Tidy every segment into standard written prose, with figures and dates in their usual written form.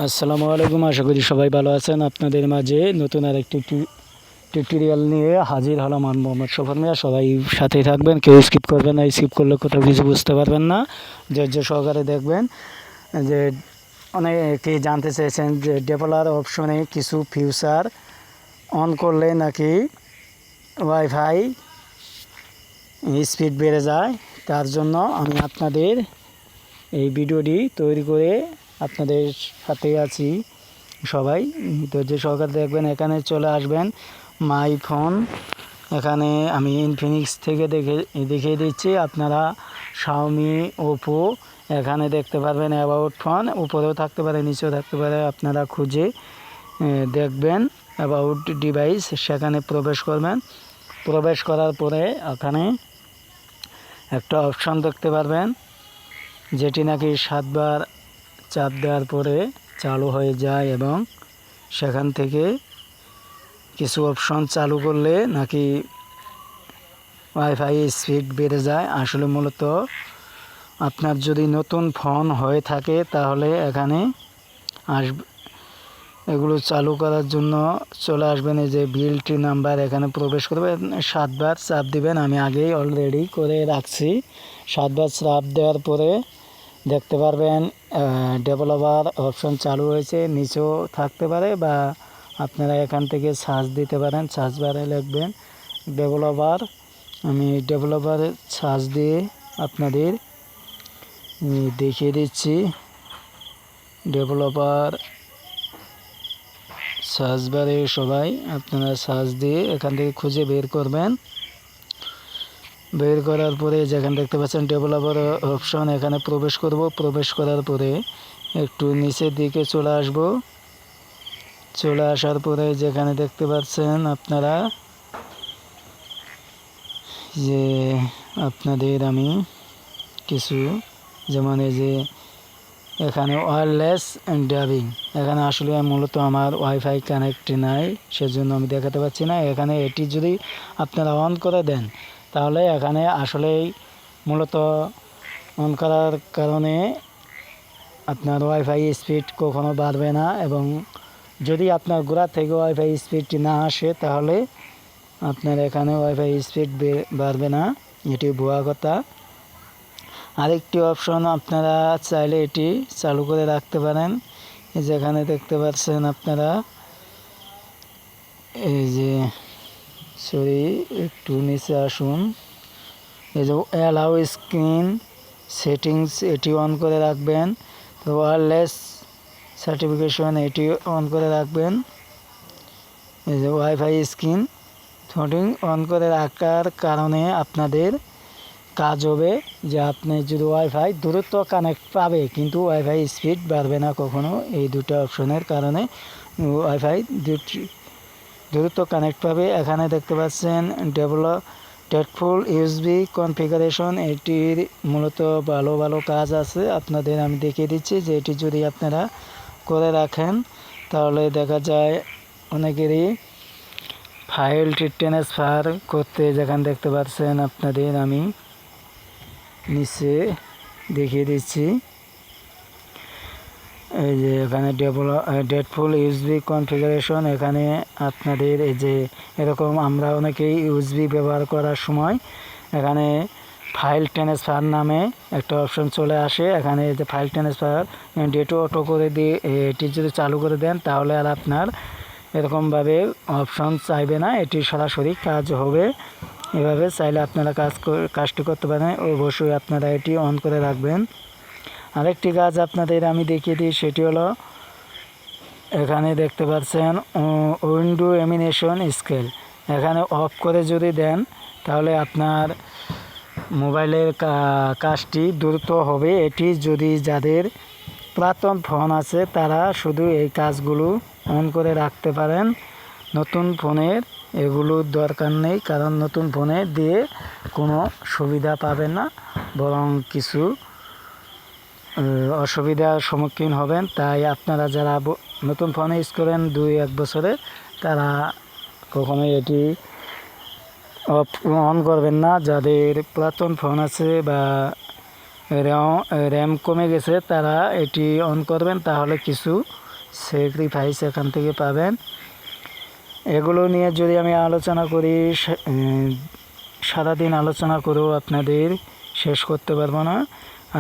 আসসালামু আলাইকুম। আশা করি সবাই ভালো আছেন। আপনাদের মাঝে নতুন আরেকটি টিউটোরিয়াল নিয়ে হাজির হলাম। আমি মোহাম্মদ সফর মিয়া। সবাই সাথেই থাকবেন, কেউ স্কিপ করবেন না। স্কিপ করলে কোথাও কিছু বুঝতে পারবেন না। ধৈর্য সহকারে দেখবেন। যে অনেকেই জানতে চেয়েছেন যে ডেভেলপার অপশনে কিছু ফিউচার অন করলে নাকি ওয়াইফাই স্পিড বেড়ে যায়। তার জন্য আমি আপনাদের এই ভিডিওটি তৈরি করে আপনাদের সাথে আছি। সবাই ধৈর্য সহকারে দেখবেন। এখানে চলে আসবেন মাই ফোন। এখানে আমি ইনফিনিক্স থেকে দেখিয়ে দিচ্ছি। আপনারা শাওমি, ওপো এখানে দেখতে পারবেন অ্যাবাউট ফোন। উপরেও থাকতে পারে, নিচেও থাকতে পারে। আপনারা খুঁজে দেখবেন অ্যাবাউট ডিভাইস, সেখানে প্রবেশ করবেন। প্রবেশ করার পরে এখানে একটা অপশন দেখতে পারবেন, যেটি নাকি 7 বার চাপ দেওয়ার পরে চালু হয়ে যায় এবং সেখান থেকে কিছু অপশন চালু করলে নাকি ওয়াইফাই স্পিড বেড়ে যায়। আসলে মূলত আপনার যদি নতুন ফোন হয়ে থাকে তাহলে এখানে এগুলো চালু করার জন্য চলে আসবেন। এই যে বিল্ট নাম্বার, এখানে প্রবেশ করবেন। 7 বার চাপ দিবেন। আমি আগেই অলরেডি করে রাখছি। 7 বার চাপ দেওয়ার পরে দেখতে পারবেন ডেভেলপার অপশন চালু হয়েছে। নিচেও থাকতে পারে বা আপনারা এখান থেকে সার্চ দিতে পারেন। সার্চ বারে লিখবেন ডেভেলপার। আমি ডেভেলপারে সার্চ দিয়ে আপনাদের দেখিয়ে দিচ্ছি। ডেভেলপার সার্চ বারে সবাই আপনারা সার্চ দিয়ে এখান থেকে খুঁজে বের করবেন। বের করার পরে যেখানে দেখতে পাচ্ছেন ডেভেলপার অপশন, এখানে প্রবেশ করব। প্রবেশ করার পরে একটু নিচের দিকে চলে আসব। চলে আসার পরে যেখানে দেখতে পাচ্ছেন আপনারা যে আপনাদের আমি কিছু যেমন এই যে এখানে ওয়্যারলেস ডাবিং, এখানে আসলে মূলত আমার ওয়াইফাই কানেক্ট নাই, সেজন্য আমি দেখাতে পাচ্ছি না। এখানে এটি যদি আপনারা অন করে দেন তাহলে এখানে আসলেই মূলত অন করার কারণে আপনার ওয়াইফাই স্পিড কখনো বাড়বে না। এবং যদি আপনার গোড়া থেকে ওয়াইফাই স্পিড না আসে তাহলে আপনার এখানে ওয়াইফাই স্পিড বাড়বে না। এটি ভুয়া কথা। আরেকটি অপশন আপনারা চাইলে এটি চালু করে রাখতে পারেন। যেখানে দেখতে পাচ্ছেন আপনারা এই যে একটু নিচে আসুন। এই যে অ্যালাউ স্ক্রিন সেটিংস, এটি অন করে রাখবেন। তো ওয়্যারলেস সার্টিফিকেশন এটি অন করে রাখবেন। এই যে ওয়াইফাই স্ক্রিন থ্রোটিং অন করে রাখার কারণে আপনাদের কাজ হবে যে আপনি যদি ওয়াইফাই দ্রুত কানেক্ট পাবে কিন্তু ওয়াইফাই স্পিড বাড়বে না কখনো। এই দুটো অপশনের কারণে ওয়াইফাই দ্রুত কানেক্ট পাবে। এখানে দেখতে পাচ্ছেন ডেটফুল ইউএসবি কনফিগারেশন, এটির মূলত ভালো ভালো কাজ আছে। আপনাদের আমি দেখিয়ে দিচ্ছি যে এটি যদি আপনারা করে রাখেন তাহলে দেখা যায় অনেকেরই ফাইল ট্রান্সফার করতে, যেখানে দেখতে পাচ্ছেন আপনাদের আমি নিচে দেখিয়ে দিচ্ছি। এই যে এখানে ডেটফুল ইউএসবি কনফিগারেশন, এখানে আপনাদের এই যে এরকম আমরা অনেকেই ইউএসবি ব্যবহার করার সময় এখানে ফাইল ট্রান্সফার নামে একটা অপশন চলে আসে। এখানে এই যে ফাইল ট্রান্সফার ডেটো অটো করে দিয়ে এটি যদি চালু করে দেন তাহলে আর আপনার এরকমভাবে অপশন চাইবে না, এটি সরাসরি কাজ হবে। এভাবে চাইলে আপনারা কাজটি করতে পারেন। অবশ্যই আপনারা এটি অন করে রাখবেন। আরেকটি কাজ আপনাদের আমি দেখিয়ে দিই, সেটি হলো এখানে দেখতে পাচ্ছেন উইন্ডো এলিমিনেশন স্কেল, এখানে অফ করে যদি দেন তাহলে আপনার মোবাইলের কাজটি দ্রুত হবে। এটি যদি যাদের পুরাতন ফোন আছে তারা শুধু এই কাজগুলো অন করে রাখতে পারেন। নতুন ফোনের এগুলোর দরকার নেই, কারণ নতুন ফোনে দিয়ে কোনো সুবিধা পাবেন না, বরং কিছু অসুবিধার সম্মুখীন হবেন। তাই আপনারা যারা নতুন ফোন ইউজ করেন 2-1 বছরের, তারা কখনোই এটি অন করবেন না। যাদের পুরাতন ফোন আছে বা র্যাম কমে গেছে তারা এটি অন করবেন, তাহলে কিছু স্যাক্রিফাইস এখান থেকে পাবেন। এগুলো নিয়ে যদি আমি আলোচনা করি, সারাদিন আলোচনা করেও আপনাদের শেষ করতে পারবো না।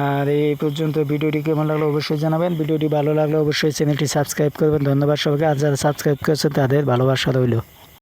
আর এই পর্যন্ত ভিডিওটি কেমন লাগলো অবশ্যই জানাবেন। ভিডিওটি ভালো লাগলে অবশ্যই চ্যানেলটি সাবস্ক্রাইব করবেন। ধন্যবাদ সবাইকে। আর যারা সাবস্ক্রাইব করেছেন তাদের ভালোবাসা রইল।